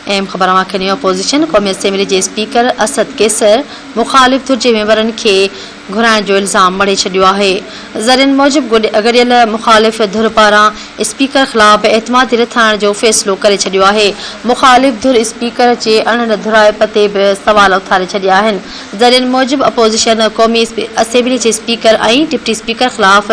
अहम ख़बर के अपोजिशन क़ौमी असेंबली के स्पीकर असद कैसर मुखालिफ धुर के मेंबरन के घुराइण जो इल्ज़ाम मढ़े छॾियो आहे। ज़रियन मूजिब अगड़ियल मुखालिफ धुर पारां स्पीकर ख़िलाफ़ एतमादी रथाइण जो फ़ैसिलो करे छॾियो आहे। मुखालिफ धुर स्पीकर जे अणधुराइप ते बि सवाल उथारे छॾिया आहिनि। ज़रियन मूजिब अपोजिशन क़ौमी असेंबली के स्पीकर ऐं डिप्टी स्पीकर ख़िलाफ़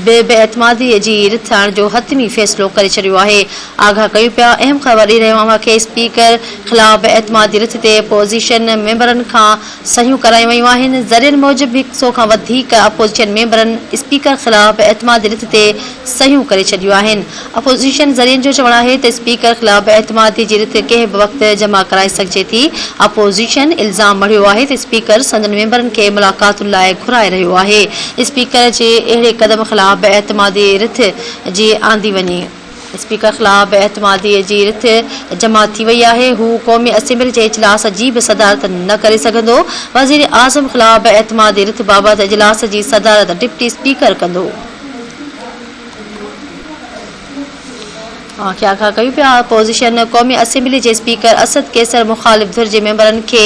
बेएतमादी जी रिथाइण जो हतमी फ़ैसिलो करे छॾियो आहे। आगाह कयूं पिया। अहम ख़बर ॾेई रहियो आहियां कि स्पीकर ख़िलाफ़ एतमादी रिथ ते अपोजिशन मेंबरन खां सहियूं करायूं वयूं आहिनि। ज़रियन मूजिब 100 खां वधीक अपोजिशन मेंबरनि स्पीकर ख़िलाफ़ एतमादी रिथ ते सहियूं करे छॾियूं आहिनि। अपोजिशन ज़रियन जो चवणु आहे त स्पीकर ख़िलाफ़ एतमादी जी रिथ कंहिं बि वक़्तु जमा कराए सघिजे थी। अपोजिशन इल्ज़ाम मढ़ियो आहे त स्पीकर संदन मेंबरनि खे मुलाक़ातुनि लाइ घुराए रहियो आहे। स्पीकर जे अहिड़े क़दम ख़िलाफ़ एतमादी रिथ जी आंदी वञे। स्पीकर ख़िलाफ़ एतमादी जी रिथ जमा थी वई आहे। हू क़ौमी असेंबली जे इजलास जी बि सदारत न करे सघंदो। वज़ीर आज़म ख़िलाफ़ एतमादी रिथ बाबति इजलास जी सदारत डिप्टी स्पीकर कंदो। आगाह कयूं पिया। अपोजिशन क़ौमी असेंबली के स्पीकर असद कैसर मुखालिफ धुर के मेंबरन के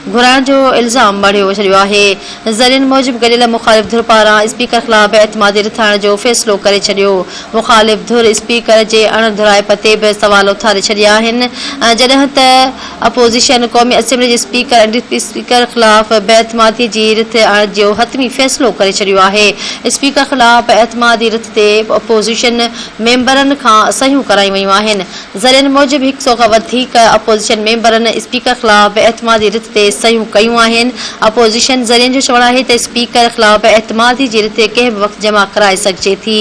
घुराइण जो इल्ज़ाम मढ़ियो छॾियो आहे। ज़रियन मूजिब गॾियल मुखालिफ धुर पारां स्पीकर ख़िलाफ़ एतमादी रिथाइण जो फ़ैसिलो करे छॾियो। मुखालिफ धुर स्पीकर जे अणधुराइप ते बि सवाल उथारे छॾिया आहिनि। जॾहिं त अपोजिशन क़ौमी असेंबली के स्पीकर ऐं डिप्टी स्पीकर ख़िलाफ़ बेएतमादी जी रिथ जो हतमी फ़ैसिलो करे छॾियो आहे। स्पीकर ख़िलाफ़ एतमादी रिथ ते अपोजिशन मेंबरन खां सहियूं करायूं वयूं आहिनि। ज़रियन मूजिब 100 खां वधीक अपोजिशन मेंबरनि स्पीकर ख़िलाफ़ एतमादी रिथ ते सहियूं कयूं आहिनि। अपोजिशन ज़रियन जो चवणु आहे त स्पीकर ख़िलाफ़ एतमादी जी रिथ कंहिं बि वक़्तु जमा कराए सघिजे थी।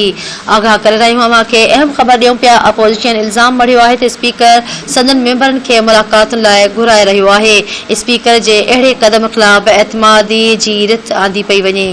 आगाह करे रहियूं आहियां कि अहम ख़बर ॾियूं पिया। अपोजिशन इल्ज़ाम मढ़ियो आहे त स्पीकर संदन मेंबरनि खे मुलाक़ातुनि लाइ घुराए रहियो आहे। स्पीकर जे अहिड़े क़दम ख़िलाफ़ एतमादी जी रिथ आंदी पई वञे।